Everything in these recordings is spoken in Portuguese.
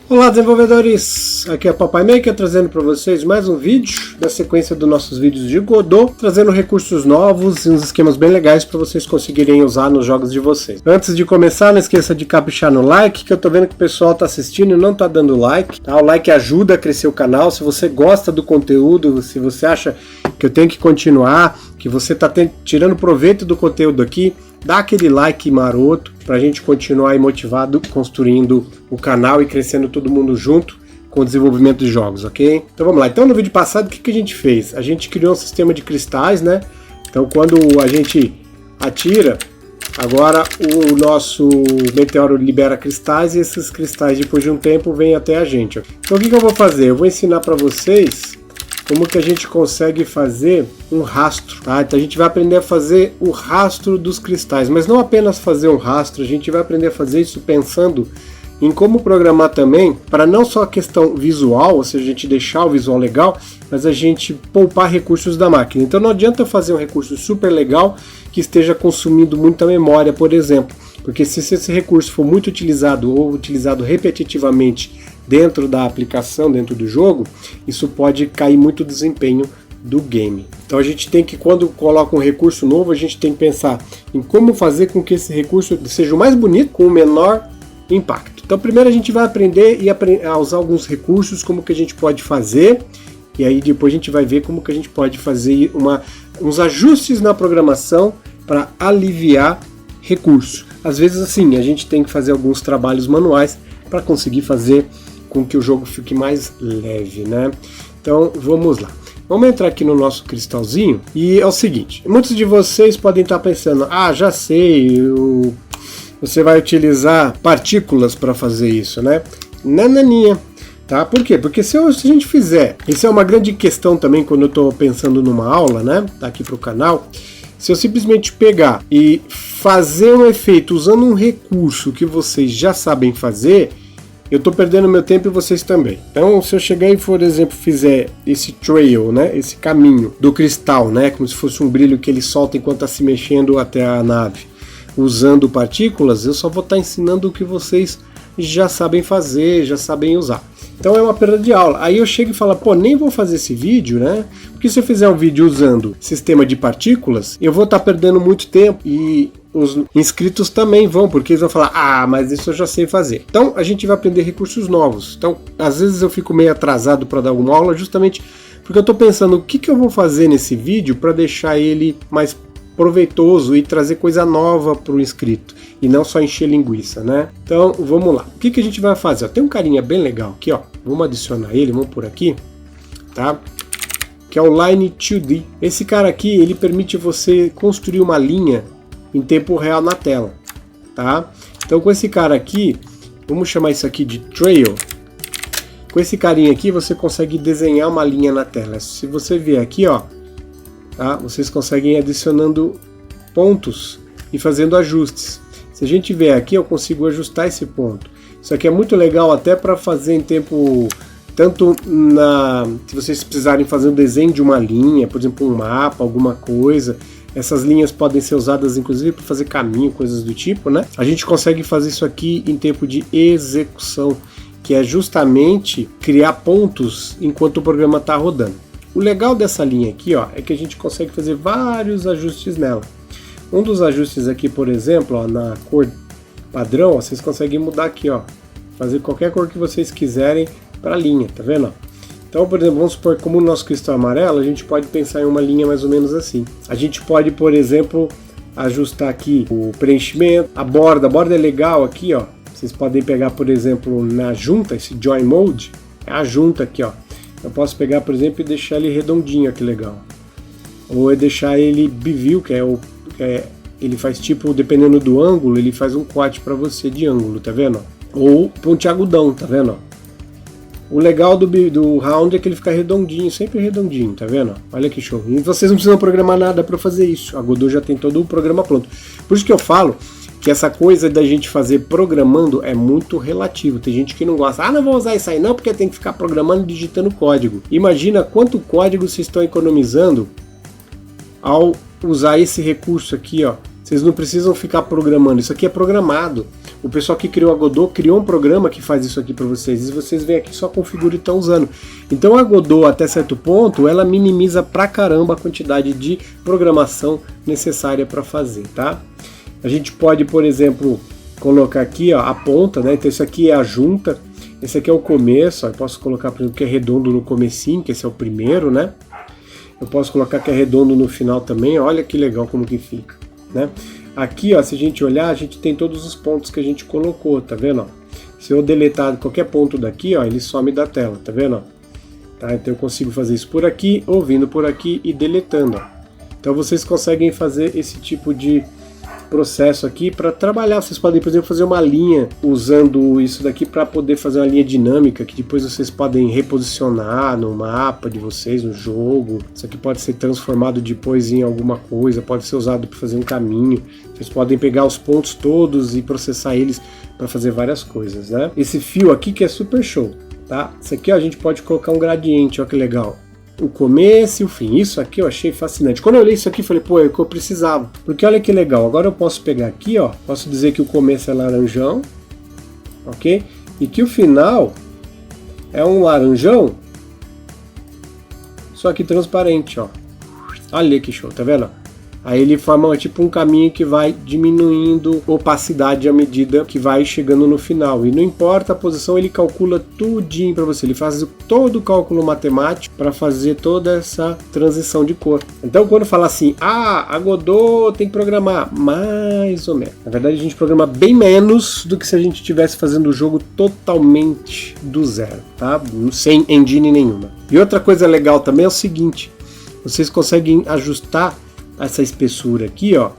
Olá, desenvolvedores! Aqui é o Papai Maker trazendo para vocês mais um vídeo da sequência dos nossos vídeos de Godot, trazendo recursos novos e uns esquemas bem legais para vocês conseguirem usar nos jogos de vocês. Antes de começar, não esqueça de caprichar no like, que eu tô vendo que o pessoal está assistindo e não está dando like. Tá? O like ajuda a crescer o canal. Se você gosta do conteúdo, se você acha que eu tenho que continuar, que você está tirando proveito do conteúdo aqui, dá aquele like maroto pra gente continuar aí motivado, construindo o canal e crescendo todo mundo junto com o desenvolvimento de jogos, ok? Então vamos lá. Então no vídeo passado o que a gente fez? A gente criou um sistema de cristais, né? Então quando a gente atira, agora o nosso meteoro libera cristais e esses cristais depois de um tempo vêm até a gente. Então o que eu vou fazer? Eu vou ensinar para vocês como que a gente consegue fazer um rastro, tá? Então a gente vai aprender a fazer o rastro dos cristais, mas não apenas fazer um rastro, a gente vai aprender a fazer isso pensando em como programar também, para não só a questão visual, ou seja, a gente deixar o visual legal, mas a gente poupar recursos da máquina. Então não adianta fazer um recurso super legal que esteja consumindo muita memória, por exemplo, porque se esse recurso for muito utilizado ou utilizado repetitivamente dentro da aplicação, dentro do jogo, isso pode cair muito o desempenho do game. Então a gente tem que, quando coloca um recurso novo, a gente tem que pensar em como fazer com que esse recurso seja o mais bonito com o menor impacto. Então primeiro a gente vai aprender a usar alguns recursos, como que a gente pode fazer, e aí depois a gente vai ver como que a gente pode fazer uns ajustes na programação para aliviar recurso. Às vezes assim, a gente tem que fazer alguns trabalhos manuais para conseguir fazer com que o jogo fique mais leve, né? Então vamos lá. Vamos entrar aqui no nosso cristalzinho e é o seguinte, muitos de vocês podem estar pensando, já sei, você vai utilizar partículas para fazer isso, né? Nananinha, tá? Por quê? Porque se a gente fizer, isso é uma grande questão também quando eu estou pensando numa aula, né? Tá aqui para o canal. Se eu simplesmente pegar e fazer um efeito usando um recurso que vocês já sabem fazer, eu estou perdendo meu tempo e vocês também. Então, se eu chegar e, por exemplo, fizer esse trail, né, esse caminho do cristal, né, como se fosse um brilho que ele solta enquanto está se mexendo até a nave, usando partículas, eu só vou estar ensinando o que vocês já sabem fazer, já sabem usar. Então é uma perda de aula. Aí eu chego e falo, nem vou fazer esse vídeo, né? Porque se eu fizer um vídeo usando sistema de partículas, eu vou estar perdendo muito tempo e os inscritos também vão, porque eles vão falar, mas isso eu já sei fazer. Então a gente vai aprender recursos novos. Então às vezes eu fico meio atrasado para dar alguma aula, justamente porque eu estou pensando o que eu vou fazer nesse vídeo para deixar ele mais proveitoso e trazer coisa nova para o inscrito e não só encher linguiça, né? Então vamos lá. O que a gente vai fazer? Tem um carinha bem legal aqui, ó. Vamos adicionar ele, vamos por aqui, tá? Que é o Line 2D. Esse cara aqui, ele permite você construir uma linha em tempo real na tela, tá? Então com esse cara aqui, vamos chamar isso aqui de Trail. Com esse carinha aqui, você consegue desenhar uma linha na tela. Se você vier aqui, ó, tá? Vocês conseguem ir adicionando pontos e fazendo ajustes. Se a gente vier aqui, eu consigo ajustar esse ponto. Isso aqui é muito legal até para fazer em tempo, tanto se vocês precisarem fazer um desenho de uma linha, por exemplo um mapa, alguma coisa. Essas linhas podem ser usadas inclusive para fazer caminho, coisas do tipo, né? A gente consegue fazer isso aqui em tempo de execução, que é justamente criar pontos enquanto o programa está rodando. O legal dessa linha aqui, ó, é que a gente consegue fazer vários ajustes nela. Um dos ajustes aqui, por exemplo, ó, na cor padrão, ó, vocês conseguem mudar aqui, ó, fazer qualquer cor que vocês quiserem para a linha, tá vendo? Então, por exemplo, vamos supor que como o nosso cristal é amarelo, a gente pode pensar em uma linha mais ou menos assim. A gente pode, por exemplo, ajustar aqui o preenchimento, a borda é legal aqui, ó. Vocês podem pegar, por exemplo, na junta, esse Join Mode, é a junta aqui, ó. Eu posso pegar, por exemplo, e deixar ele redondinho, que legal. Ou eu deixar ele bevel, ele faz tipo, dependendo do ângulo, ele faz um corte para você de ângulo, tá vendo? Ou pontiagudão, tá vendo? O legal do round é que ele fica redondinho, sempre redondinho, tá vendo? Olha que show. E vocês não precisam programar nada para fazer isso. A Godot já tem todo o programa pronto. Por isso que eu falo que essa coisa da gente fazer programando é muito relativo. Tem gente que não gosta. Não vou usar isso aí não, porque tem que ficar programando e digitando código. Imagina quanto código vocês estão economizando ao usar esse recurso aqui, ó, Vocês não precisam ficar programando, isso aqui é programado. O pessoal que criou a Godot criou um programa que faz isso aqui para vocês, e vocês vêm aqui só configura e estão usando. Então a Godot, até certo ponto, ela minimiza pra caramba a quantidade de programação necessária para fazer, tá? A gente pode, por exemplo, colocar aqui ó, a ponta, né? Então isso aqui é a junta, esse aqui é o começo, ó. Eu posso colocar, por exemplo, que é redondo no comecinho, que esse é o primeiro, né? Eu posso colocar que é redondo no final também, olha que legal como que fica. Né? Aqui, ó, se a gente olhar, a gente tem todos os pontos que a gente colocou, tá vendo? Ó? Se eu deletar qualquer ponto daqui, ó, ele some da tela, tá vendo? Ó? Tá? Então eu consigo fazer isso por aqui, ou vindo por aqui e deletando. Ó. Então vocês conseguem fazer esse tipo de processo aqui para trabalhar. Vocês podem, por exemplo, fazer uma linha usando isso daqui para poder fazer uma linha dinâmica que depois vocês podem reposicionar no mapa de vocês, no jogo. Isso aqui pode ser transformado depois em alguma coisa, pode ser usado para fazer um caminho. Vocês podem pegar os pontos todos e processar eles para fazer várias coisas, né? Esse fio aqui que é super show, tá? Isso aqui ó, a gente pode colocar um gradiente, ó que legal. O começo e o fim. Isso aqui eu achei fascinante. Quando eu olhei isso aqui, eu falei, pô, é o que eu precisava. Porque olha que legal. Agora eu posso pegar aqui, ó. Posso dizer que o começo é laranjão. Ok? E que o final é um laranjão. Só que transparente, ó. Olha que show, tá vendo? Aí ele forma tipo um caminho que vai diminuindo opacidade à medida que vai chegando no final. E não importa a posição, ele calcula tudinho para você. Ele faz todo o cálculo matemático para fazer toda essa transição de cor. Então quando fala assim, a Godot tem que programar, mais ou menos. Na verdade a gente programa bem menos do que se a gente estivesse fazendo o jogo totalmente do zero, tá? Sem engine nenhuma. E outra coisa legal também é o seguinte, vocês conseguem ajustar essa espessura aqui, ó,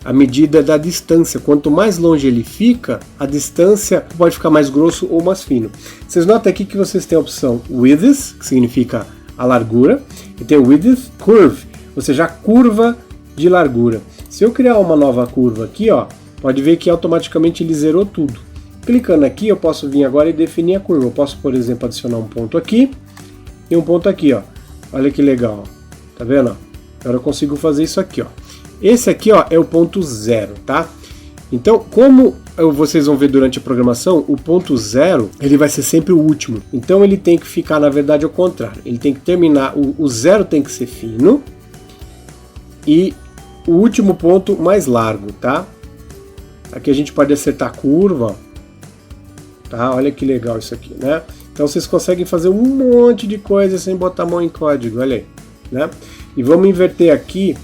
a medida da distância. Quanto mais longe ele fica, a distância pode ficar mais grosso ou mais fino. Vocês notam aqui que vocês têm a opção width, que significa a largura, e tem o width curve, ou seja, a curva de largura. Se eu criar uma nova curva aqui, ó, pode ver que automaticamente ele zerou tudo. Clicando aqui, eu posso vir agora e definir a curva. Eu posso, por exemplo, adicionar um ponto aqui e um ponto aqui, ó. Olha que legal, ó. Tá vendo, ó? Agora eu consigo fazer isso aqui, ó. Esse aqui, ó, é o ponto zero, tá? Então, como vocês vão ver durante a programação, o ponto zero, ele vai ser sempre o último. Então ele tem que ficar, na verdade, ao contrário. Ele tem que terminar, o zero tem que ser fino e o último ponto mais largo, tá? Aqui a gente pode acertar a curva, ó. Tá? Olha que legal isso aqui, né? Então vocês conseguem fazer um monte de coisa sem botar a mão em código, olha aí, né? E vamos inverter aqui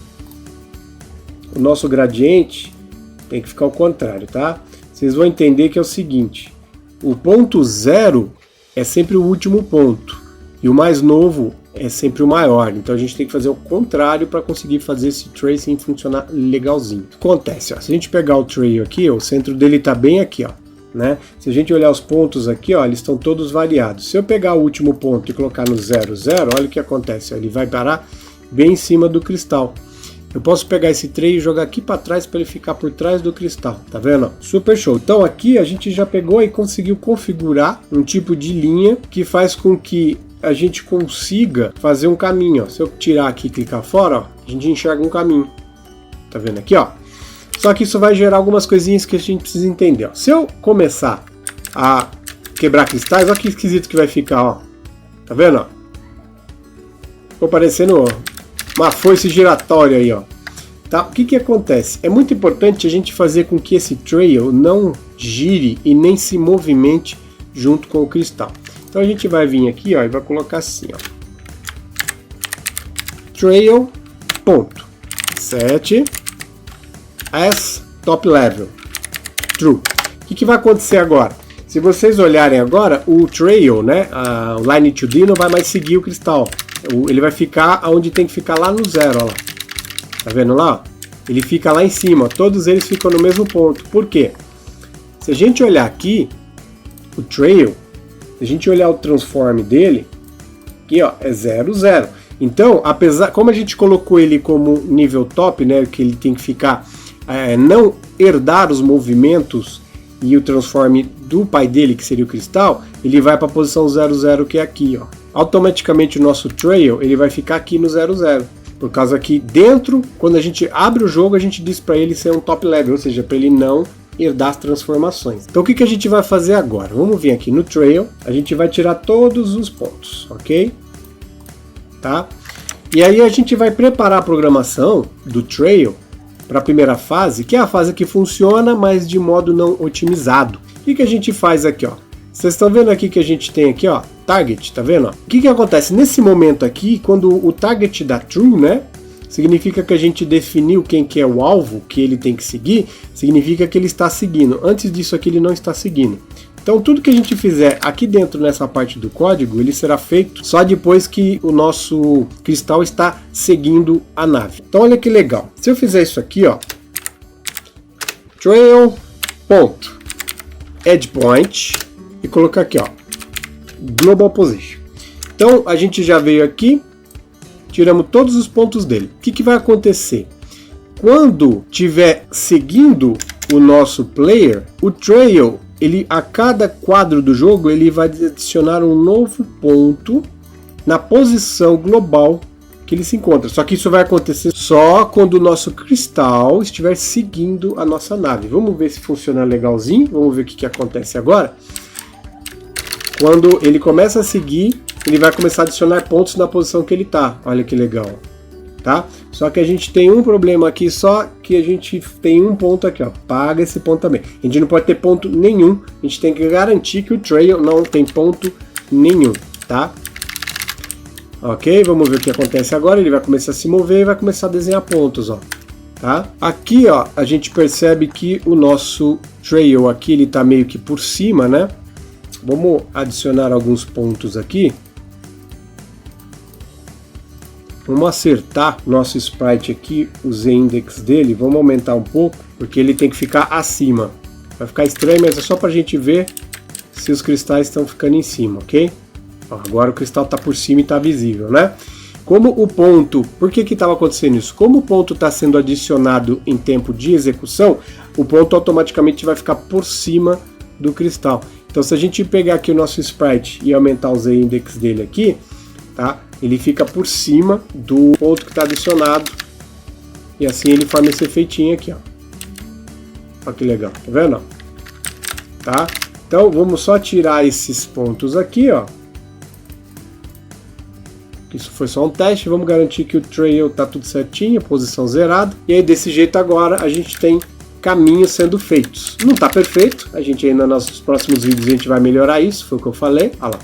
o nosso gradiente, tem que ficar ao contrário, tá? Vocês vão entender que é o seguinte, o ponto zero é sempre o último ponto, e o mais novo é sempre o maior, então a gente tem que fazer o contrário para conseguir fazer esse tracing funcionar legalzinho. O que acontece, ó, se a gente pegar o trail aqui, ó, o centro dele está bem aqui, ó, né? Se a gente olhar os pontos aqui, ó, eles estão todos variados. Se eu pegar o último ponto e colocar no 0, 0, olha o que acontece, ó, ele vai parar bem em cima do cristal. Eu posso pegar esse trail e jogar aqui para trás para ele ficar por trás do cristal, tá vendo? Super show. Então aqui a gente já pegou e conseguiu configurar um tipo de linha que faz com que a gente consiga fazer um caminho, ó. Se eu tirar aqui e clicar fora, ó, a gente enxerga um caminho. Tá vendo aqui, ó? Só que isso vai gerar algumas coisinhas que a gente precisa entender, ó. Se eu começar a quebrar cristais, olha que esquisito que vai ficar, ó. Tá vendo, ó? Ficou parecendo uma foice giratória aí, ó. Tá? O que acontece? É muito importante a gente fazer com que esse trail não gire e nem se movimente junto com o cristal. Então a gente vai vir aqui, ó, e vai colocar assim, ó. Trail, ponto, set as top level, true. O que vai acontecer agora? Se vocês olharem agora, o trail, né, o line 2D não vai mais seguir o cristal. Ele vai ficar onde tem que ficar, lá no zero, ó lá. Tá vendo lá? Ele fica lá em cima, todos eles ficam no mesmo ponto. Por quê? Se a gente olhar aqui, o trail, se a gente olhar o transform dele, aqui ó, é 0, 0. Então, apesar, como a gente colocou ele como nível top, né, que ele tem que ficar, não herdar os movimentos e o transform do pai dele, que seria o cristal, ele vai para a posição 0, 0, que é aqui, ó. Automaticamente o nosso trail ele vai ficar aqui no 0, 0. Por causa que dentro, quando a gente abre o jogo, a gente diz para ele ser um top level, ou seja, para ele não herdar as transformações. Então o que a gente vai fazer agora? Vamos vir aqui no Trail, a gente vai tirar todos os pontos, ok? Tá? E aí a gente vai preparar a programação do Trail para a primeira fase, que é a fase que funciona, mas de modo não otimizado. O que a gente faz aqui, ó? Vocês estão vendo aqui que a gente tem aqui, ó, target, tá vendo? O que acontece nesse momento aqui, quando o target dá true, né? Significa que a gente definiu quem que é o alvo que ele tem que seguir, significa que ele está seguindo. Antes disso aqui ele não está seguindo. Então tudo que a gente fizer aqui dentro nessa parte do código, ele será feito só depois que o nosso cristal está seguindo a nave. Então olha que legal. Se eu fizer isso aqui, ó, trail ponto edge point e colocar aqui, ó, global position. Então a gente já veio aqui, tiramos todos os pontos dele. O que vai acontecer? Quando estiver seguindo o nosso player, o trail, ele, a cada quadro do jogo, ele vai adicionar um novo ponto na posição global que ele se encontra. Só que isso vai acontecer só quando o nosso cristal estiver seguindo a nossa nave. Vamos ver se funciona legalzinho. Vamos ver o que acontece agora. Quando ele começa a seguir, ele vai começar a adicionar pontos na posição que ele está. Olha que legal. Tá? Só que a gente tem um problema aqui, só que a gente tem um ponto aqui, ó. Paga esse ponto também. A gente não pode ter ponto nenhum. A gente tem que garantir que o trail não tem ponto nenhum, tá? Ok, vamos ver o que acontece agora. Ele vai começar a se mover e vai começar a desenhar pontos, ó. Tá? Aqui, ó, a gente percebe que o nosso trail aqui, ele tá meio que por cima, né? Vamos adicionar alguns pontos aqui. Vamos acertar nosso sprite aqui, o z-index dele, vamos aumentar um pouco, porque ele tem que ficar acima. Vai ficar estranho, mas é só para a gente ver se os cristais estão ficando em cima, ok? Ó, agora o cristal está por cima e está visível, né? Como o ponto, por que estava acontecendo isso? Como o ponto está sendo adicionado em tempo de execução, o ponto automaticamente vai ficar por cima do cristal. Então se a gente pegar aqui o nosso sprite e aumentar o z-index dele aqui, tá? Ele fica por cima do ponto que está adicionado e assim ele forma esse efeitinho aqui, ó. Olha que legal, tá vendo? Tá? Então vamos só tirar esses pontos aqui, ó. Isso foi só um teste, vamos garantir que o trail tá tudo certinho, posição zerada. E aí desse jeito agora a gente tem caminhos sendo feitos. Não tá perfeito, a gente ainda nos próximos vídeos a gente vai melhorar isso, foi o que eu falei. Olha lá.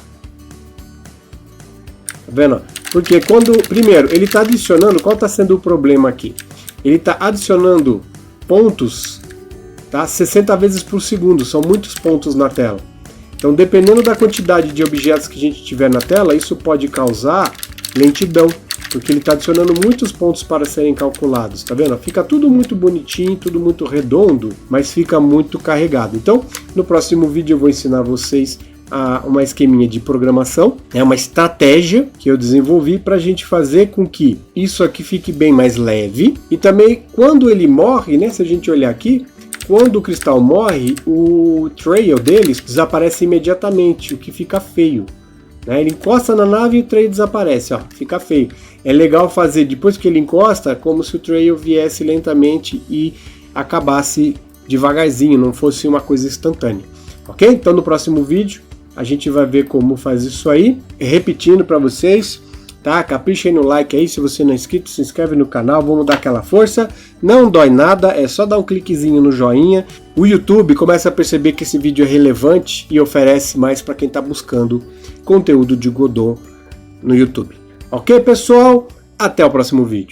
Tá vendo? Porque quando, primeiro, ele está adicionando, qual está sendo o problema aqui? Ele está adicionando pontos, tá? 60 vezes por segundo, são muitos pontos na tela. Então, dependendo da quantidade de objetos que a gente tiver na tela, isso pode causar lentidão, porque ele está adicionando muitos pontos para serem calculados, tá vendo? Fica tudo muito bonitinho, tudo muito redondo, mas fica muito carregado. Então, no próximo vídeo eu vou ensinar vocês uma esqueminha de programação, é uma estratégia que eu desenvolvi para a gente fazer com que isso aqui fique bem mais leve e também quando ele morre, né, se a gente olhar aqui, quando o cristal morre, o trail deles desaparece imediatamente, o que fica feio, né? Ele encosta na nave e o trail desaparece, ó, fica feio. É legal fazer depois que ele encosta, como se o trail viesse lentamente e acabasse devagarzinho, não fosse uma coisa instantânea. Ok? Então no próximo vídeo a gente vai ver como faz isso aí, repetindo para vocês, tá? Capricha aí no like aí, se você não é inscrito, se inscreve no canal, vamos dar aquela força, não dói nada, é só dar um cliquezinho no joinha, o YouTube começa a perceber que esse vídeo é relevante e oferece mais para quem está buscando conteúdo de Godot no YouTube. Ok, pessoal? Até o próximo vídeo.